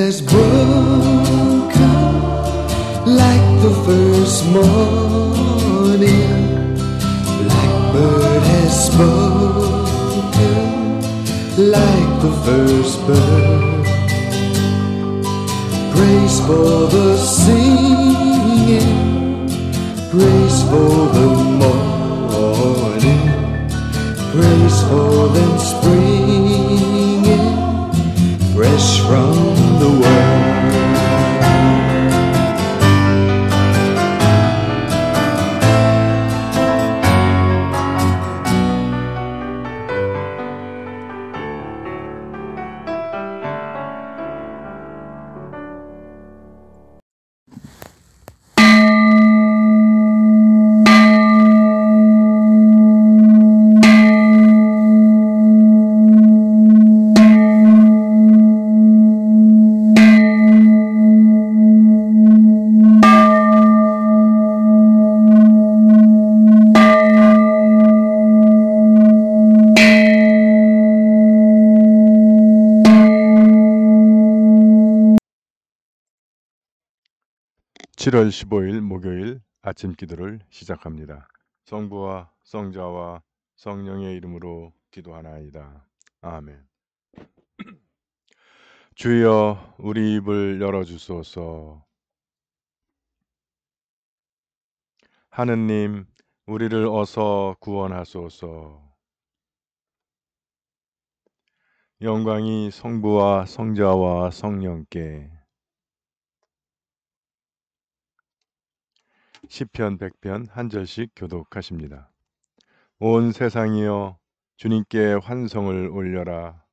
has broken like the first morning. Blackbird has spoken like the first bird. Praise for the singing, praise for the morning, praise for them springing fresh from the world. (7월 15일) 목요일 아침 기도를 시작합니다. 성부와 성자와 성령의 이름으로 기도하나이다. 아멘. 주여, 우리 입을 열어주소서. 하느님, 우리를 어서 구원하소서. 영광이 성부와 성자와 성령께. 시편 100편 한 절씩 교독하십니다. 온 세상이여, 주님께 환성을 올려라.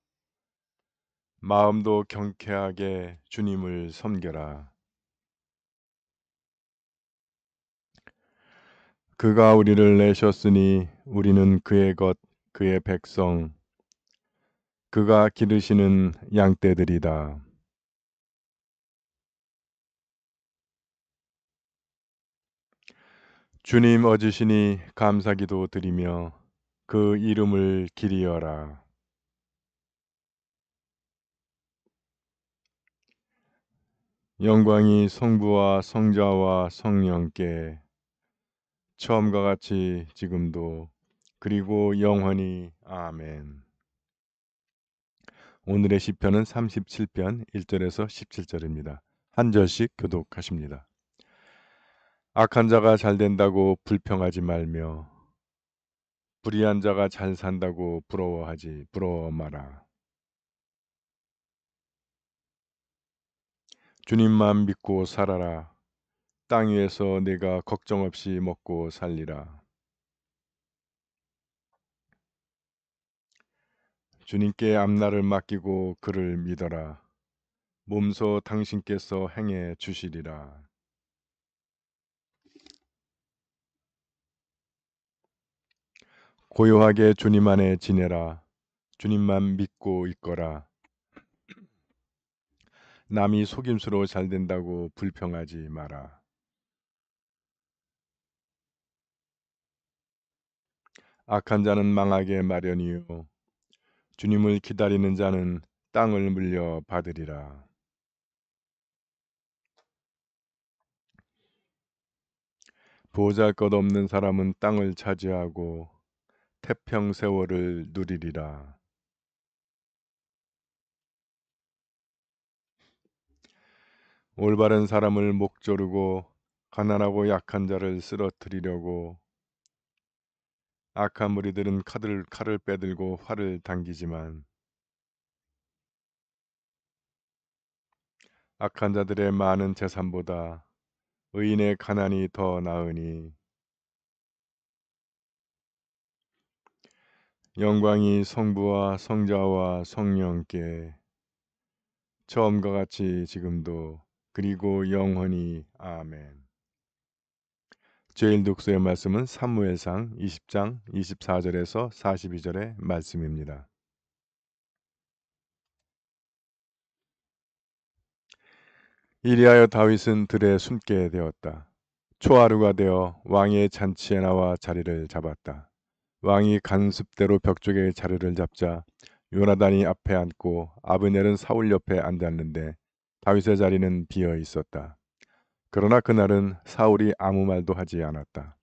마음도 경쾌하게 주님을 섬겨라. 그가 우리를 내셨으니 우리는 그의 것, 그의 백성, 그가 기르시는 양떼들이다. 주님 얻으시니 감사기도 드리며 그 이름을 기리어라. 영광이 성부와 성자와 성령께 처음과 같이 지금도 그리고 영원히. 아멘. 오늘의 시편은 37편 1절에서 17절입니다. 한 절씩 교독하십니다. 악한 자가 잘 된다고 불평하지 말며 불의한 자가 잘 산다고 부러워 마라. 주님만 믿고 살아라. 땅 위에서 내가 걱정 없이 먹고 살리라. 주님께 앞날을 맡기고 그를 믿어라. 몸소 당신께서 행해 주시리라. 고요하게 주님 안에 지내라. 주님만 믿고 있거라. 남이 속임수로 잘 된다고 불평하지 마라. 악한 자는 망하게 마련이요 주님을 기다리는 자는 땅을 물려받으리라. 보잘것없는 사람은 땅을 차지하고 태평세월을 누리리라. 올바른 사람을 목조르고 가난하고 약한 자를 쓰러뜨리려고 악한 무리들은 칼을 빼들고 활을 당기지만 악한 자들의 많은 재산보다 의인의 가난이 더 나으니 영광이 성부와 성자와 성령께 처음과 같이 지금도 그리고 영원히. 아멘. 제일 독서의 말씀은 사무엘상 20장 24절에서 42절의 말씀입니다. 이리하여 다윗은 들에 숨게 되었다. 초하루가 되어 왕의 잔치에 나와 자리를 잡았다. 왕이 간습대로 벽쪽에 자리를 잡자 요나단이 앞에 앉고 아브넬은 사울 옆에 앉았는데 다윗의 자리는 비어 있었다. 그러나 그날은 사울이 아무 말도 하지 않았다.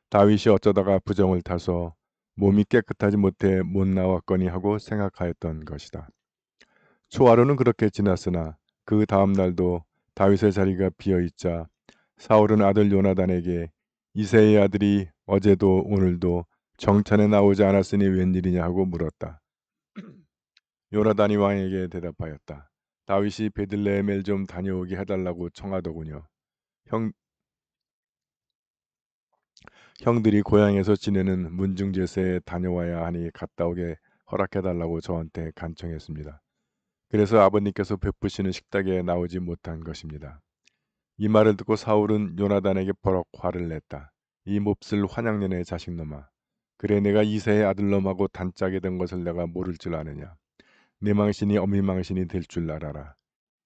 다윗이 어쩌다가 부정을 타서 몸이 깨끗하지 못해 못 나왔거니 하고 생각하였던 것이다. 초하루는 그렇게 지났으나 그 다음 날도 다윗의 자리가 비어 있자 사울은 아들 요나단에게 이새의 아들이 어제도 오늘도 정찬에 나오지 않았으니 웬일이냐 하고 물었다. 요나단이 왕에게 대답하였다. 다윗이 베들레헴을 좀 다녀오게 해달라고 청하더군요. 형들이 고향에서 지내는 문중제사에 다녀와야 하니 갔다 오게 허락해달라고 저한테 간청했습니다. 그래서 아버님께서 베푸시는 식탁에 나오지 못한 것입니다. 이 말을 듣고 사울은 요나단에게 버럭 화를 냈다. 이 몹쓸 환양년의 자식놈아. 그래 내가 이새의 아들놈하고 단짝이 된 것을 내가 모를 줄 아느냐. 내 망신이 어미 망신이 될 줄 알아라.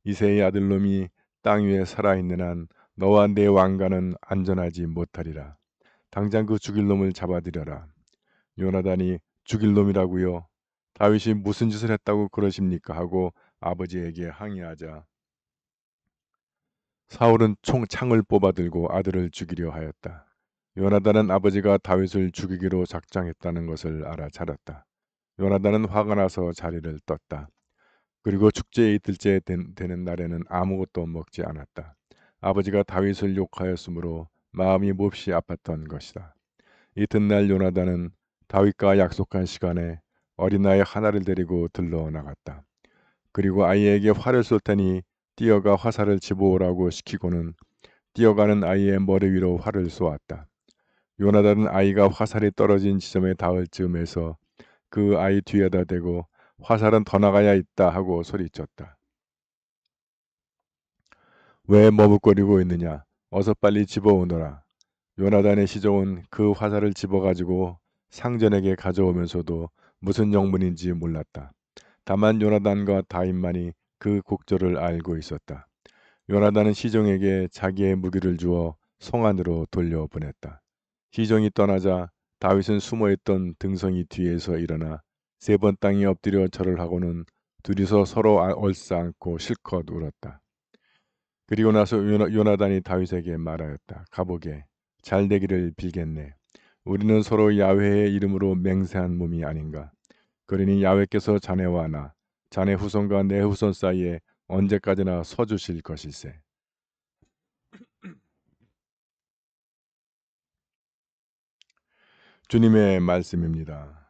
이새의 아들놈이 땅 위에 살아있는 한 너와 내 왕가는 안전하지 못하리라. 당장 그 죽일 놈을 잡아들여라. 요나단이 죽일 놈이라고요? 다윗이 무슨 짓을 했다고 그러십니까? 하고 아버지에게 항의하자 사울은 창을 뽑아들고 아들을 죽이려 하였다. 요나단은 아버지가 다윗을 죽이기로 작정했다는 것을 알아차렸다. 요나단은 화가 나서 자리를 떴다. 그리고 축제의 이틀째 되는 날에는 아무것도 먹지 않았다. 아버지가 다윗을 욕하였으므로 마음이 몹시 아팠던 것이다. 이튿날 요나단은 다윗과 약속한 시간에 어린아이 하나를 데리고 들러 나갔다. 그리고 아이에게 활을 쏠 테니 뛰어가 화살을 집어오라고 시키고는 뛰어가는 아이의 머리 위로 활을 쏘았다. 요나단은 아이가 화살이 떨어진 지점에 닿을 즈음에서 그 아이 뒤에다 대고 화살은 더 나가야 있다 하고 소리쳤다. 왜 머뭇거리고 있느냐? 어서 빨리 집어오너라. 요나단의 시종은 그 화살을 집어가지고 상전에게 가져오면서도 무슨 영문인지 몰랐다. 다만 요나단과 다윗만이 그 곡절을 알고 있었다. 요나단은 시종에게 자기의 무기를 주어 성 안으로 돌려보냈다. 시종이 떠나자 다윗은 숨어있던 등성이 뒤에서 일어나 세 번 땅에 엎드려 절을 하고는 둘이서 서로 얼싸안고 실컷 울었다. 그리고 나서 요나단이 다윗에게 말하였다. 가보게. 잘 되기를 빌겠네. 우리는 서로 야훼의 이름으로 맹세한 몸이 아닌가. 그러니 야훼께서 자네와 나, 자네 후손과 내 후손 사이에 언제까지나 서주실 것일세. 주님의 말씀입니다.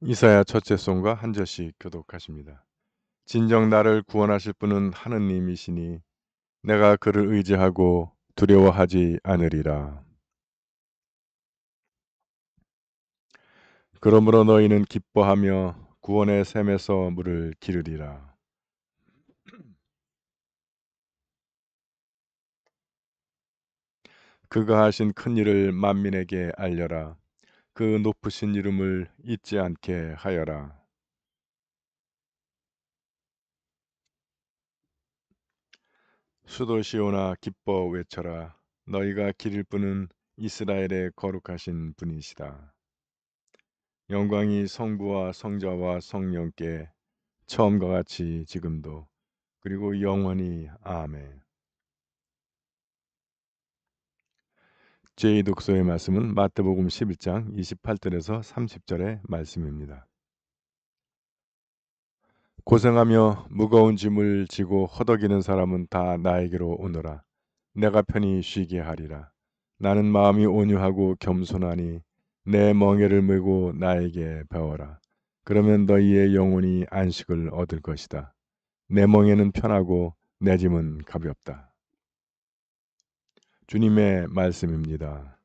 이사야 첫째 송과 한 절씩 교독하십니다. 진정 나를 구원하실 분은 하느님이시니 내가 그를 의지하고 두려워하지 않으리라. 그러므로 너희는 기뻐하며 구원의 샘에서 물을 기르리라. 그가 하신 큰 일을 만민에게 알려라. 그 높으신 이름을 잊지 않게 하여라. 수도 시온아 기뻐 외쳐라. 너희가 기릴 분은 이스라엘의 거룩하신 분이시다. 영광이 성부와 성자와 성령께 처음과 같이 지금도 그리고 영원히 아멘. 제2독서의 말씀은 마태복음 11장 28절에서 30절의 말씀입니다. 고생하며 무거운 짐을 지고 허덕이는 사람은 다 나에게로 오너라. 내가 편히 쉬게 하리라. 나는 마음이 온유하고 겸손하니 내 멍에를 메고 나에게 배워라. 그러면 너희의 영혼이 안식을 얻을 것이다. 내 멍에는 편하고 내 짐은 가볍다. 주님의 말씀입니다.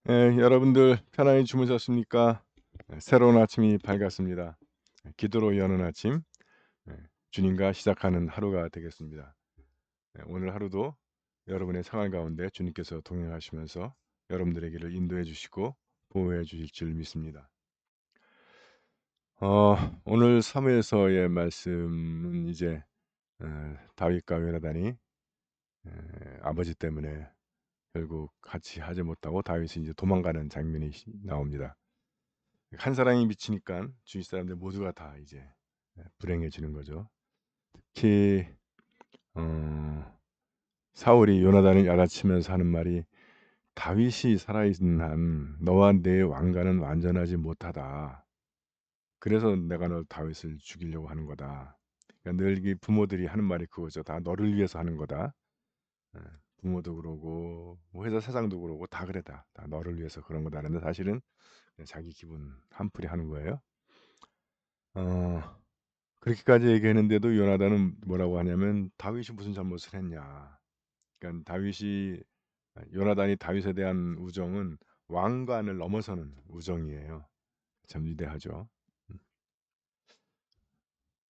예, 여러분들 편안히 주무셨습니까? 새로운 아침이 밝았습니다. 기도로 여는 아침, 예, 주님과 시작하는 하루가 되겠습니다. 오늘 하루도 여러분의 생활 가운데 주님께서 동행하시면서 여러분들의 길을 인도해 주시고 보호해 주실 줄 믿습니다. 오늘 사무엘서의 말씀은 이제 다윗과 요나단이 아버지 때문에 결국 같이 하지 못하고 다윗이 이제 도망가는 장면이 나옵니다. 한 사람이 미치니까 주위 사람들 모두가 다 이제 불행해지는 거죠. 특히 어 사울이 요나단을 야단치면서 하는 말이 "다윗이 살아있는 한 너와 내 왕가는 완전하지 못하다. 그래서 내가 너 다윗을 죽이려고 하는 거다." 그러니까 늘 이 부모들이 하는 말이 그거죠. "다 너를 위해서 하는 거다." 예. 부모도 그러고 뭐 회사 사장도 그러고 다 그래 다. 다 너를 위해서 그런 거다. 근데 사실은 그냥 자기 기분 한풀이 하는 거예요. 어 그렇게까지 얘기했는데도 요나단은 뭐라고 하냐면 "다윗이 무슨 잘못을 했냐." 그러니까 다윗이 요나단이 다윗에 대한 우정은 왕관을 넘어서는 우정이에요. 참 위대하죠. 음.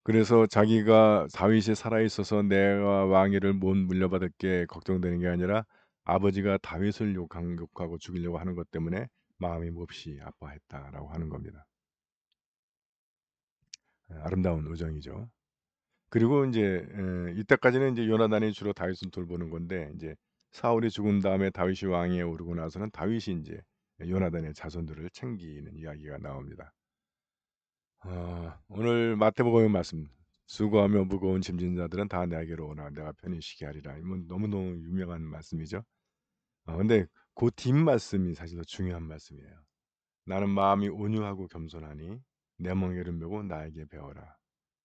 그래서 자기가 다윗이 살아 있어서 내가 왕위를 못 물려받을 게 걱정되는 게 아니라 아버지가 다윗을 욕하고 죽이려고 하는 것 때문에 마음이 몹시 아파했다라고 하는 겁니다. 아름다운 우정이죠. 그리고 인제 이때까지는 인제 요나단이 주로 다윗을 돌보는 건데 인제 사울이 죽은 다음에 다윗이 왕위에 오르고 나서는 다윗이 인제 요나단의 자손들을 챙기는 이야기가 나옵니다. 오늘 마태복음의 말씀 "수고하며 무거운 짐진 자들은 다 내게로 오라 내가 편히 쉬게 하리라." 이 뭐 너무너무 유명한 말씀이죠. 근데 그 뒷말씀이 사실 더 중요한 말씀이에요. "나는 마음이 온유하고 겸손하니 내 멍에를 메고 나에게 배워라.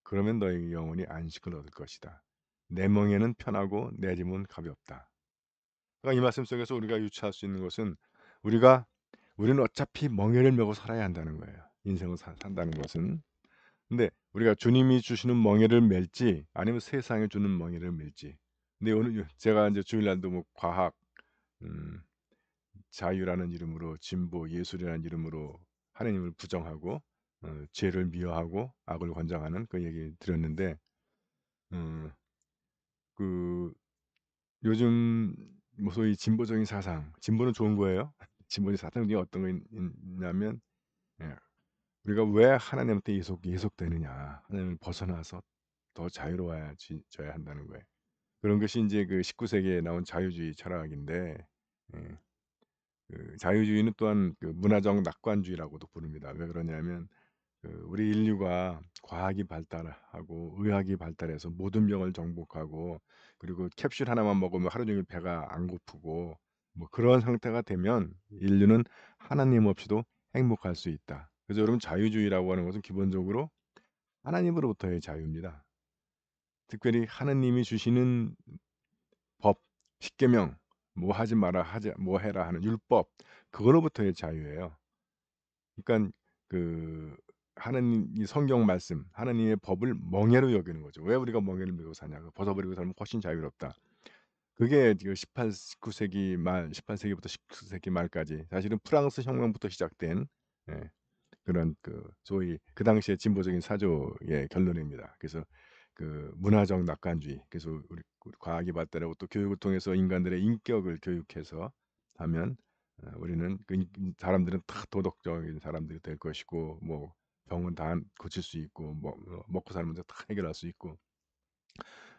그러면 너희 영혼이 안식을 얻을 것이다. 내 멍에는 편하고 내 짐은 가볍다." 그러니까 이 말씀 속에서 우리가 유추할 수 있는 것은 우리가 우리는 어차피 멍에를 메고 살아야 한다는 거예요, 인생을 산다는 것은. 근데 우리가 주님이 주시는 멍에를 맬지 아니면 세상이 주는 멍에를 맬지. 근데 오늘 제가 인제 주일날도 뭐 과학, 음 자유라는 이름으로 진보, 예술이라는 이름으로 하나님을 부정하고 죄를 미워하고 악을 권장하는 그 얘기 드렸는데 음 그 요즘 뭐 소위 진보적인 사상, 진보는 좋은 거예요. 진보적인 사상 중에 어떤 거 있냐면 예 우리가 왜 하나님한테 예속되느냐. 하나님을 벗어나서 더 자유로워야지 져야 한다는 거예요. 그런 것이 인제 그 19 세기에 나온 자유주의 철학인데 예 자유주의는 또한 그 문화적 낙관주의라고도 부릅니다. 왜 그러냐면 우리 인류가 과학이 발달하고 의학이 발달해서 모든 병을 정복하고 그리고 캡슐 하나만 먹으면 하루 종일 배가 안 고프고 뭐 그런 상태가 되면 인류는 하나님 없이도 행복할 수 있다. 그래서 여러분 자유주의라고 하는 것은 기본적으로 하나님으로부터의 자유입니다. 특별히 하나님이 주시는 법, 십계명, 뭐 하지 마라, 하지 뭐 해라 하는 율법 그거로부터의 자유예요. 그러니깐 그 하나님 이 성경 말씀 하나님의 법을 멍에로 여기는 거죠. 왜 우리가 멍에를 메고 사냐. 벗어 버리고 살면 훨씬 자유롭다. 그게 지금 19 세기 말 18 세기부터 19 세기 말까지 사실은 프랑스 혁명부터 시작된 예 그런 그 소위 그 당시의 진보적인 사조의 결론입니다. 그래서 그 문화적 낙관주의 그래서 우리 과학이 발달하고 또 교육을 통해서 인간들의 인격을 교육해서 하면 우리는 그 사람들은 다 도덕적인 사람들이 될 것이고 뭐 병은 다 고칠 수 있고 뭐 먹고 사는 문제 다 해결할 수 있고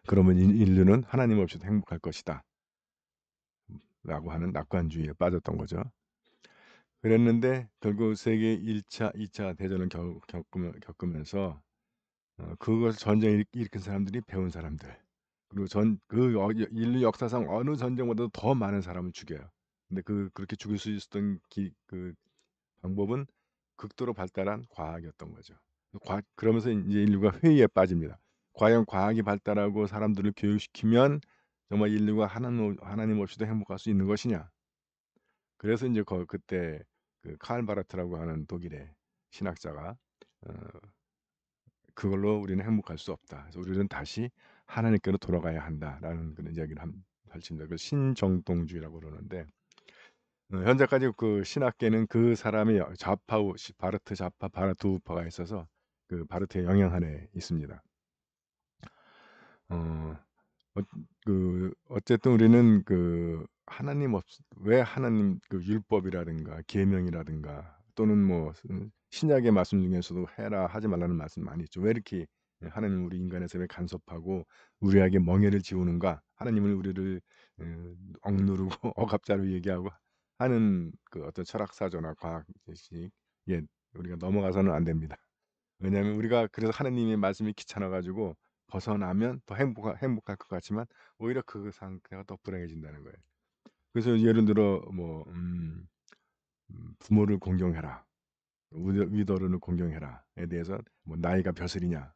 그러면 인류는 하나님 없이도 행복할 것이다. 라고 하는 낙관주의에 빠졌던 거죠. 그랬는데 결국 세계 1 차, 2차 대전을 겪으면서 그것을 전쟁을 일으킨 사람들이 배운 사람들 그리고 인류 역사상 어느 전쟁보다도 더 많은 사람을 죽여요. 근데 그렇게 죽일 수 있었던 그 방법은 극도로 발달한 과학이었던 거죠. 그러면서 인제 인류가 회의에 빠집니다. 과연 과학이 발달하고 사람들을 교육시키면 정말 인류가 하나님 없이도 행복할 수 있는 것이냐. 그래서 인제 그때 그 칼 바르트라고 하는 독일의 신학자가 어 "그걸로 우리는 행복할 수 없다. 그래서 우리는 다시 하나님께로 돌아가야 한다."라는 그런 이야기를 합니다. 가르칩니다. 그걸 신정동주의라고 그러는데 현재까지 그 신학계는 그 사람이 바르트 좌파, 바르트 우파가 있어서 그 바르트의 영향 아래 있습니다. 어 어 어쨌든 우리는 하나님 없 왜 하나님 율법이라든가 계명이라든가 또는 뭐 신약의 말씀 중에서도 해라 하지 말라는 말씀 많이 있죠. 왜 이렇게 하나님은 우리 인간의 삶에 간섭하고 우리에게 멍에를 지우는가? 하나님은 우리를 억누르고 억압자로 얘기하고 하는 어떤 철학사조나 과학 지식 우리가 넘어가서는 안 됩니다. 왜냐하면 우리가 그래서 하나님의 말씀이 귀찮아 가지고 벗어나면 더 행복할 것 같지만 오히려 그 상태가 더 불행해진다는 거예요. 그래서 예를 들어 부모를 공경해라. 위로를 공경해라에 대해서 뭐 나이가 벼슬이냐.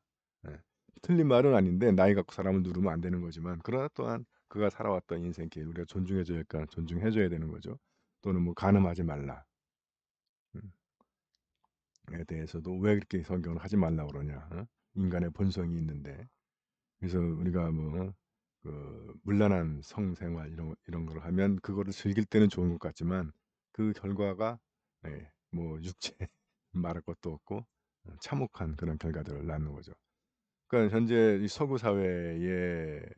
예. 틀린 말은 아닌데 나이 갖고 사람을 누르면 안 되는 거지만 그러나 또한 그가 살아왔던 인생길 우리가 존중해 줘야 할까 존중해 줘야 되는 거죠. 또는 뭐 "간음하지 말라." 음 에 대해서도 왜 그렇게 성경은 하지 말라고 그러냐. 인간의 본성이 있는데. 그래서 우리가 뭐 문란한 성생활 이런 거를 하면 그거를 즐길 때는 좋은 것 같지만 그 결과가 뭐 육체 말할 것도 없고 참혹한 그런 결과들을 낳는 거죠. 그러니까 현재 이 서구 사회가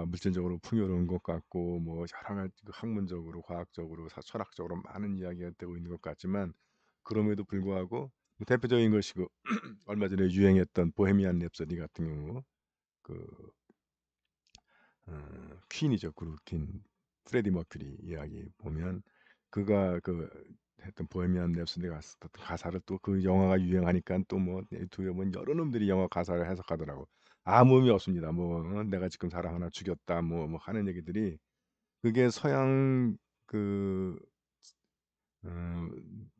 물질적으로 풍요로운 것 같고 뭐 여러 가지 학문적으로 과학적으로 철학적으로 많은 이야기가 되고 있는 것 같지만 그럼에도 불구하고 대표적인 것이고 얼마 전에 유행했던 보헤미안 랩소디 같은 경우 그 퀸이죠. 그룹 퀸. 프레디 머큐리 이야기 보면 그가 했던 보헤미안 랩소디 가사를 또 그 영화가 유행하니까 또 뭐 유튜브에 보면 여러 놈들이 영화 가사를 해석하더라고. 아무 의미 없습니다. 뭐 "내가 지금 사람 하나 죽였다." 뭐 하는 얘기들이 그게 서양 그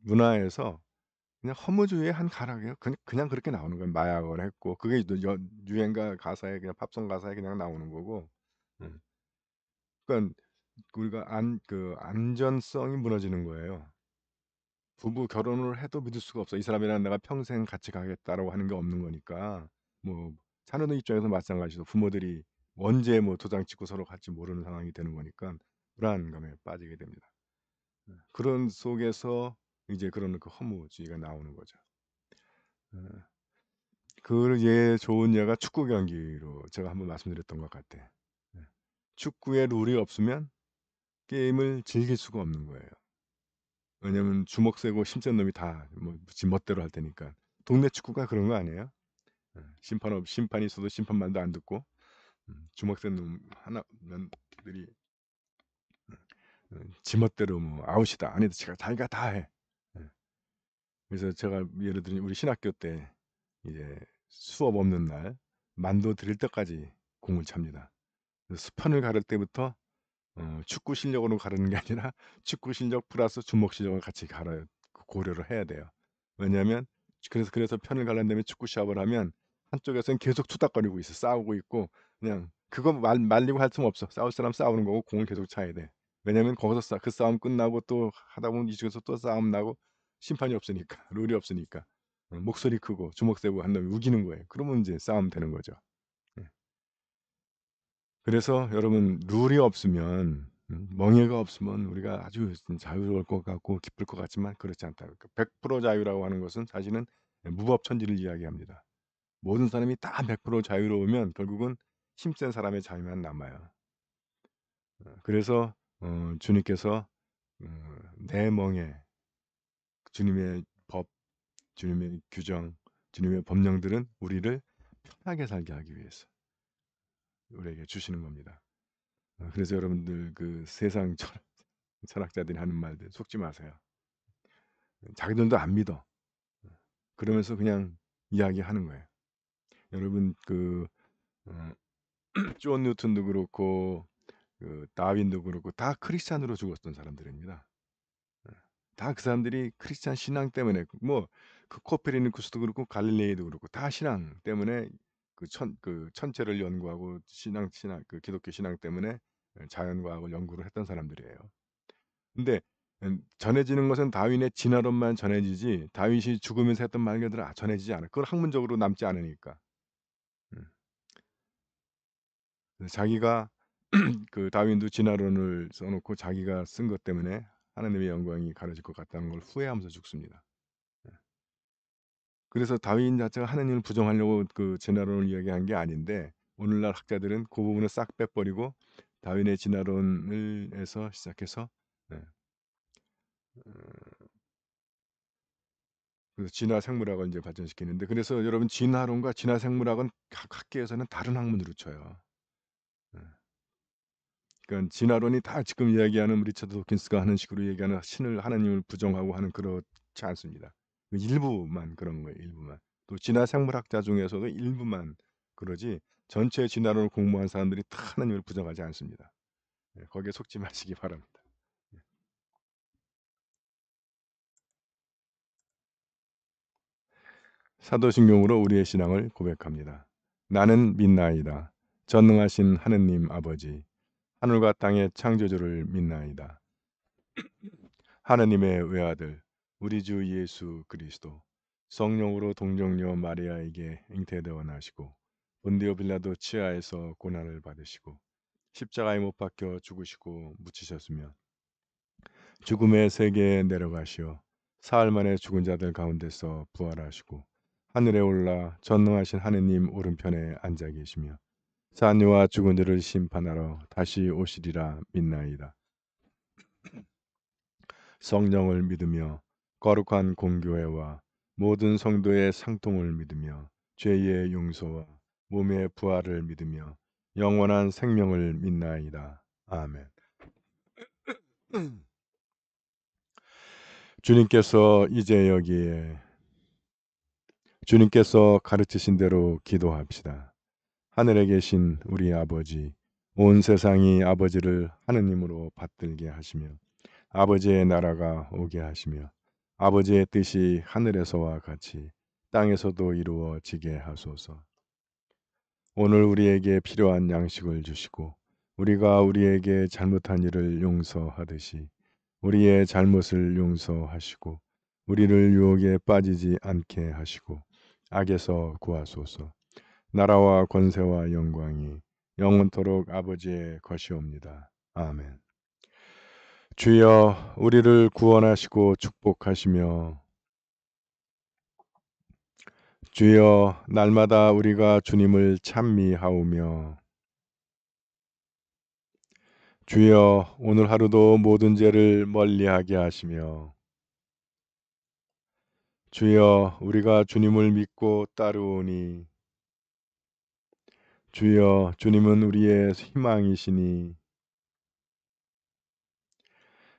문화에서 그냥 허무주의의 한 가락이에요. 그냥 그렇게 나오는 거예요. 마약을 했고 그게 또 유행가 가사에 그냥 팝송 가사에 그냥 나오는 거고. 음. 그러니까 우리가 안전성이 무너지는 거예요. 부부 결혼을 해도 믿을 수가 없어. '이 사람이랑 내가 평생 같이 가겠다.'라고 하는 게 없는 거니까. 뭐 자녀들 입장에서 마찬가지로 부모들이 언제 뭐 도장 찍고 서로 갈지 모르는 상황이 되는 거니까 불안감에 빠지게 됩니다. 그런 속에서 이제 그런 허무주의가 나오는 거죠. 어. 좋은 예가 축구 경기로 제가 한번 말씀드렸던 것 같아. 예. 축구에 룰이 없으면 게임을 즐길 수가 없는 거예요. 왜냐면 주먹 세고 힘센 놈이 다 뭐 지 멋대로 할 테니까. 동네 축구가 그런 거 아니에요? 심판이 있어도 심판 말도 안 듣고 주먹 센 놈 하나 놈들이 지 멋대로 뭐 아웃이다. 아니다. 자기가 다 해. 예. 그래서 제가 예를 들면 우리 신학교 때 이제 수업 없는 날 만도 드릴 때까지 공을 찹니다. 그래서 수판을 가를 때부터 축구 실력으로 가르는 게 아니라 축구 실력 플러스 주먹 실력을 같이 고려를 해야 돼요. 왜냐하면 그래서 편을 갈란 다음에 축구 시합을 하면 한쪽에서는 계속 투닥거리고 있어. 싸우고 있고 그냥 그거 말리고 할 틈 없어. 싸울 사람 싸우는 거고 공을 계속 차야 돼. 왜냐하면 거기서 그 싸움 끝나고 또 하다 보면 이쪽에서 또 싸움 나고 심판이 없으니까. 룰이 없으니까. 목소리 크고 주먹 세고 한 놈이 우기는 거예요. 그러면 인제 싸움 되는 거죠. 예. 그래서 여러분 룰이 없으면 멍에가 없으면 우리가 아주 자유로울 것 같고 기쁠 것 같지만 그렇지 않다. 100% 자유라고 하는 것은 사실은 무법천지를 이야기합니다. 모든 사람이 다 100% 자유로우면 결국은 힘센 사람의 자유만 남아요. 그래서 주님께서 내 멍에 주님의 법, 주님의 규정, 주님의 법령들은 우리를 편하게 살게 하기 위해서 우리에게 주시는 겁니다. 그래서 여러분들 세상 철학자들이 하는 말들 속지 마세요. 자기들도 안 믿어. 그러면서 그냥 이야기하는 거예요. 여러분 어 존 뉴턴도 그렇고 다윈도 그렇고 다 크리스찬으로 죽었던 사람들입니다. 예. 다 그 사람들이 크리스찬 신앙 때문에 코페르니쿠스도 그렇고 갈릴레이도 그렇고 다 신앙 때문에 천체를 연구하고 신앙 기독교 신앙 때문에 자연과학을 연구를 했던 사람들이에요. 근데 전해지는 것은 다윈의 진화론만 전해지지 다윗이 죽으면서 했던 말들은 전해지지 않아요. 그건 학문적으로 남지 않으니까. 음. 그래서 자기가 그 다윈도 진화론을 써놓고 자기가 쓴 것 때문에 하나님의 영광이 가려질 것 같다는 걸 후회하면서 죽습니다. 그래서 다윈 자체가 하나님을 부정하려고 그 진화론을 이야기한 게 아닌데 오늘날 학자들은 그 부분을 싹 빼버리고 다윈의 진화론을 에서 시작해서 네. 그래서 진화 생물학을 이제 발전시키는데 그래서 여러분 진화론과 진화 생물학은 각 학계에서는 다른 학문으로 쳐요. 예. 그러니까 진화론이 다 지금 이야기하는 리처드 도킨스가 하는 식으로 얘기하는 신을 하나님을 부정하고 하는 그렇지 않습니다. 그 일부만 그런 거예요. 일부만. 또 진화 생물학자 중에서도 일부만 그러지 전체 진화론을 공부한 사람들이 다 하나님을 부정하지 않습니다. 예, 거기에 속지 마시기 바랍니다. 사도신경으로 우리의 신앙을 고백합니다. 나는 믿나이다. 전능하신 하느님 아버지, 하늘과 땅의 창조주를 믿나이다. 하느님의 외아들, 우리 주 예수 그리스도, 성령으로 동정녀 마리아에게 잉태되어 나시고 본디오 빌라도 치하에서 고난을 받으시고 십자가에 못 박혀 죽으시고 묻히셨으며 죽음의 세계에 내려가시어 사흘 만에 죽은 자들 가운데서 부활하시고 하늘에 올라 전능하신 하느님 오른편에 앉아 계시며 산이와 죽은 자를 심판하러 다시 오시리라 믿나이다. 성령을 믿으며 거룩한 공교회와 모든 성도의 상통을 믿으며 죄의 용서와 몸의 부활을 믿으며 영원한 생명을 믿나이다. 아멘. 주님께서 이제 여기에 주님께서 가르치신 대로 기도합시다. 하늘에 계신 우리 아버지, 온 세상이 아버지를 하느님으로 받들게 하시며 아버지의 나라가 오게 하시며 아버지의 뜻이 하늘에서와 같이 땅에서도 이루어지게 하소서. 오늘 우리에게 필요한 양식을 주시고 우리가 우리에게 잘못한 일을 용서하듯이 우리의 잘못을 용서하시고 우리를 유혹에 빠지지 않게 하시고 악에서 구하소서. 나라와 권세와 영광이 영원토록 아버지의 것이옵니다. 아멘. 주여 우리를 구원하시고 축복하시며 주여 날마다 우리가 주님을 찬미하오며 주여 오늘 하루도 모든 죄를 멀리하게 하시며 주여 우리가 주님을 믿고 따르오니 주여 주님은 우리의 희망이시니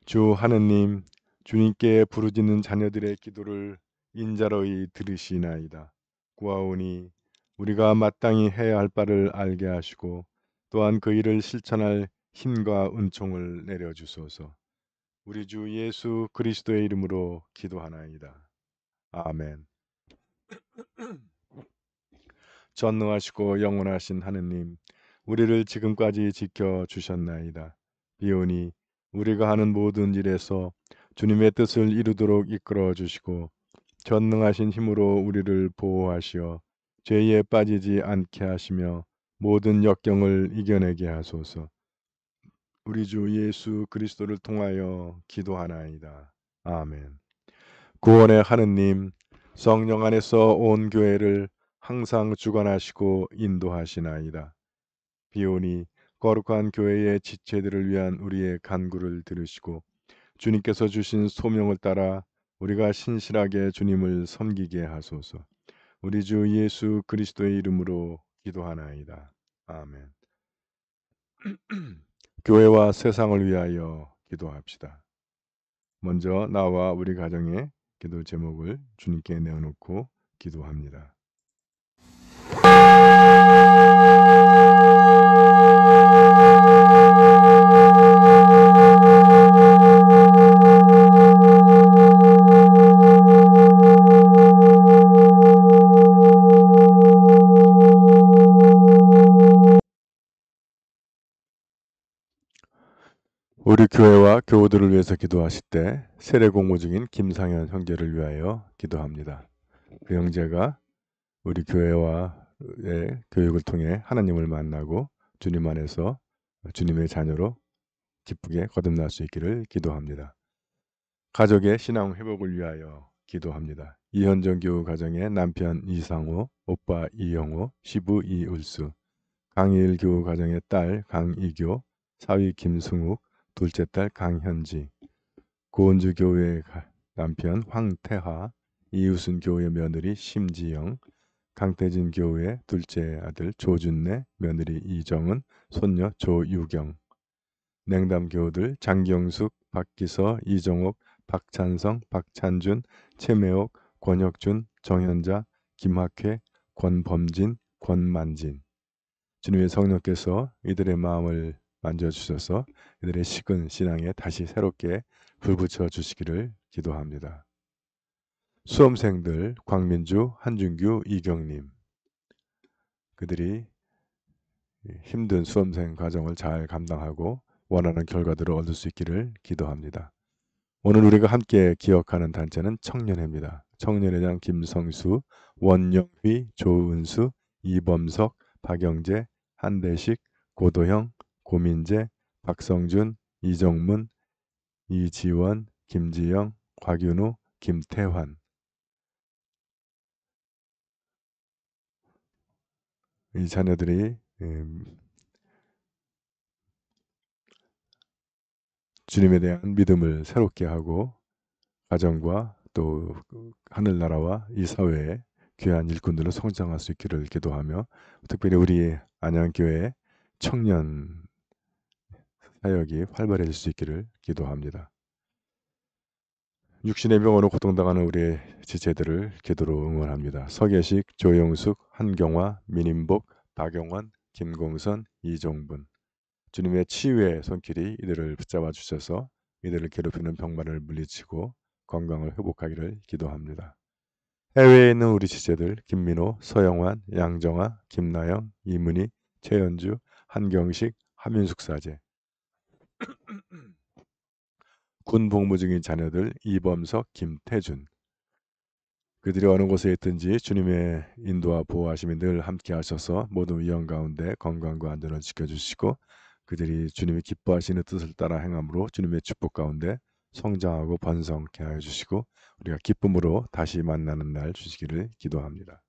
주 하느님 주님께 부르짖는 자녀들의 기도를 인자로이 들으시나이다. 구하오니 우리가 마땅히 해야 할 바를 알게 하시고 또한 그 일을 실천할 힘과 은총을 내려주소서. 우리 주 예수 그리스도의 이름으로 기도하나이다. 아멘. 전능하시고 영원하신 하느님, 우리를 지금까지 지켜주셨나이다. 비오니 우리가 하는 모든 일에서 주님의 뜻을 이루도록 이끌어 주시고 전능하신 힘으로 우리를 보호하시어 죄에 빠지지 않게 하시며 모든 역경을 이겨내게 하소서. 우리 주 예수 그리스도를 통하여 기도하나이다. 아멘. 구원의 하느님, 성령 안에서 온 교회를 항상 주관하시고 인도하시나이다. 비오니 거룩한 교회의 지체들을 위한 우리의 간구를 들으시고 주님께서 주신 소명을 따라 우리가 신실하게 주님을 섬기게 하소서. 우리 주 예수 그리스도의 이름으로 기도하나이다. 아멘. 교회와 세상을 위하여 기도합시다. 먼저 나와 우리 가정의 기도 제목을 주님께 내어놓고 기도합니다. 우리 교회와 교우들을 위해서 기도하실 때 세례 공모 중인 김상현 형제를 위하여 기도합니다. 그 형제가 우리 교회와의 교육을 통해 하나님을 만나고 주님 안에서 주님의 자녀로 기쁘게 거듭날 수 있기를 기도합니다. 가족의 신앙 회복을 위하여 기도합니다. 이현정 교우 가정의 남편 이상호, 오빠 이영호, 시부 이을수, 강희일 교우 가정의 딸 강이교, 사위 김승욱, 둘째 딸 강현지, 고은주 교우의 남편 황태하, 이우순 교우의 며느리 심지영, 강태진 교우의 둘째 아들 조준래, 며느리 이정은, 손녀 조유경, 냉담 교우들 장경숙, 박기서, 이정옥, 박찬성, 박찬준, 최매옥, 권혁준, 정현자, 김학회, 권범진, 권만진. 주님의 성령께서 이들의 마음을 만져주셔서 이들의 식은 신앙에 다시 새롭게 불붙여 주시기를 기도합니다. 수험생들 광민주, 한준규, 이경님, 그들이 힘든 수험생 과정을 잘 감당하고 원하는 결과들을 얻을 수 있기를 기도합니다. 오늘 우리가 함께 기억하는 단체는 청년회입니다. 청년회장 김성수, 원영휘, 조은수, 이범석, 박영재, 한대식, 고도형, 고민재, 박성준, 이정문, 이지원, 김지영, 곽윤우, 김태환. 이 자녀들이 주님에 대한 믿음을 새롭게 하고 가정과 또 하늘나라와 이 사회에 귀한 일꾼들로 성장할 수 있기를 기도하며, 특별히 우리 안양교회 청년 사역이 활발해질 수 있기를 기도합니다. 육신의 병으로 고통당하는 우리의 지체들을 기도로 응원합니다. 서계식, 조영숙, 한경화, 민인복, 박영원, 김공선, 이종분. 주님의 치유의 손길이 이들을 붙잡아 주셔서 이들을 괴롭히는 병마를 물리치고 건강을 회복하기를 기도합니다. 해외에 있는 우리 지체들 김민호, 서영환, 양정아, 김나영, 이문희, 최연주, 한경식, 하민숙 사제, 군 복무 중인 자녀들 이범석, 김태준, 그들이 어느 곳에 있든지 주님의 인도와 보호하심이 늘 함께 하셔서 모든 위험 가운데 건강과 안전을 지켜주시고 그들이 주님이 기뻐하시는 뜻을 따라 행함으로 주님의 축복 가운데 성장하고 번성케 하여 주시고 우리가 기쁨으로 다시 만나는 날 주시기를 기도합니다.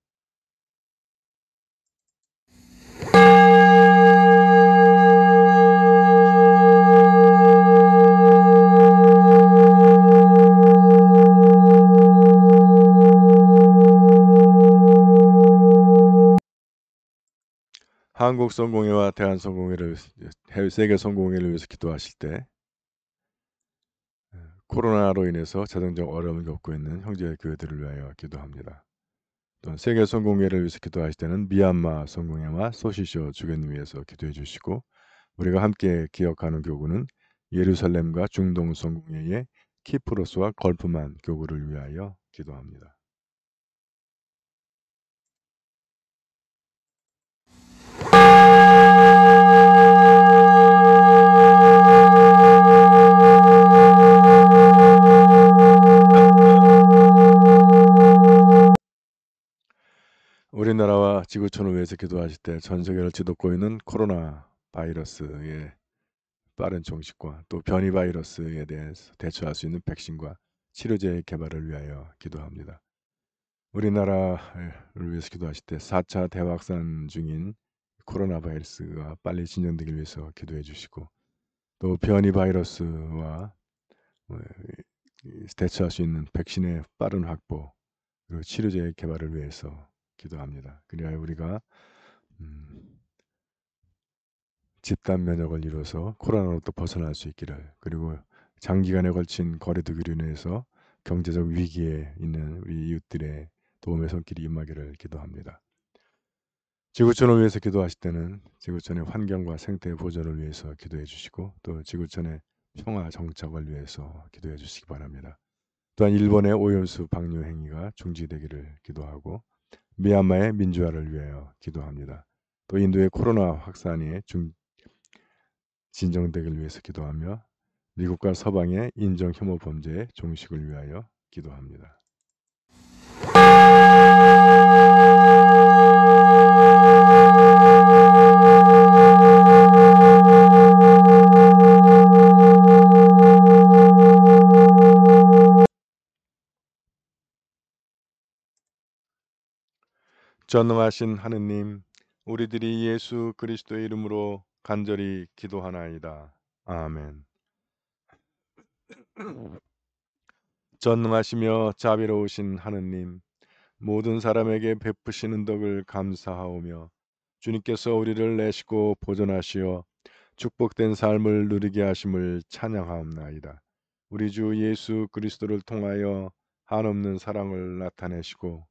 한국 성공회와 대한 성공회를 세계 성공회를 위해서 기도하실 때 코로나로 인해서 재정적 어려움을 겪고 있는 형제 교회들을 위하여 기도합니다. 또 세계 성공회를 위해서 기도하실 때는 미얀마 성공회와 소시쇼 주교님 위해서 기도해 주시고 우리가 함께 기억하는 교구는 예루살렘과 중동 성공회의 키프로스와 걸프만 교구를 위하여 기도합니다. 우리나라와 지구촌을 위해서 기도하실 때 전 세계를 뒤덮고 있는 코로나 바이러스의 빠른 종식과 또 변이 바이러스에 대해서 대처할 수 있는 백신과 치료제 개발을 위하여 기도합니다. 우리나라를 위해서 기도하실 때 4차 대확산 중인 코로나 바이러스가 빨리 진정되기 위해서 기도해 주시고 또 변이 바이러스와 대처할 수 있는 백신의 빠른 확보 그리고 치료제 개발을 위해서 기도합니다. 그래야 우리가 집단 면역을 이뤄서 코로나로부터 벗어날 수 있기를, 그리고 장기간에 걸친 거리두기로 인해서 경제적 위기에 있는 우리 이웃들의 도움의 손길이 임하기를 기도합니다. 지구촌을 위해서 기도하실 때는 지구촌의 환경과 생태 보존을 위해서 기도해 주시고 또 지구촌의 평화 정착을 위해서 기도해 주시기 바랍니다. 또한 일본의 오염수 방류 행위가 중지되기를 기도하고 미얀마의 민주화를 위하여 기도합니다. 또 인도의 코로나 확산이 진정되기를 위해서 기도하며 미국과 서방의 인종 혐오 범죄의 종식을 위하여 기도합니다. 전능하신 하느님, 우리들이 예수 그리스도의 이름으로 간절히 기도하나이다. 아멘. 전능하시며 자비로우신 하느님, 모든 사람에게 베푸시는 덕을 감사하오며 주님께서 우리를 내시고 보존하시어 축복된 삶을 누리게 하심을 찬양하옵나이다. 우리 주 예수 그리스도를 통하여 한없는 사랑을 나타내시고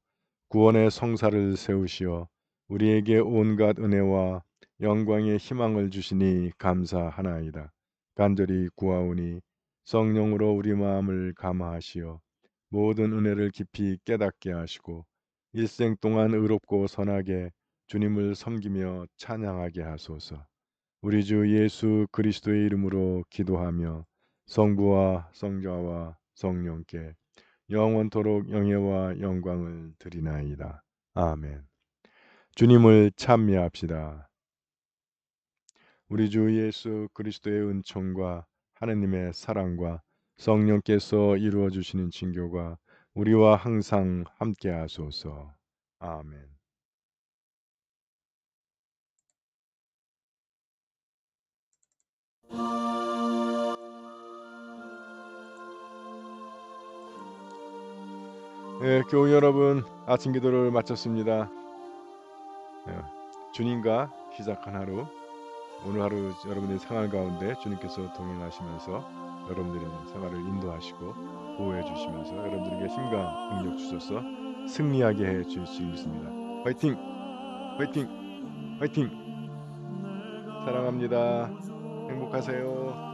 구원의 성사를 세우시어 우리에게 온갖 은혜와 영광의 희망을 주시니 감사하나이다. 간절히 구하오니 성령으로 우리 마음을 감화하시어 모든 은혜를 깊이 깨닫게 하시고 일생 동안 의롭고 선하게 주님을 섬기며 찬양하게 하소서. 우리 주 예수 그리스도의 이름으로 기도하며 성부와 성자와 성령께 영원토록 영예와 영광을 드리나이다. 아멘. 주님을 찬미합시다. 우리 주 예수 그리스도의 은총과 하느님의 사랑과 성령께서 이루어 주시는 징교가 우리와 항상 함께 하소서. 아멘. 교우 여러분, 아침 기도를 마쳤습니다. 주님과 시작한 하루, 오늘 하루 여러분의 생활 가운데 주님께서 동행하시면서 여러분들의 생활을 인도하시고 보호해 주시면서 여러분들에게 힘과 능력 주셔서 승리하게 해 주실 수 있습니다. 화이팅! 화이팅! 화이팅! 사랑합니다. 행복하세요.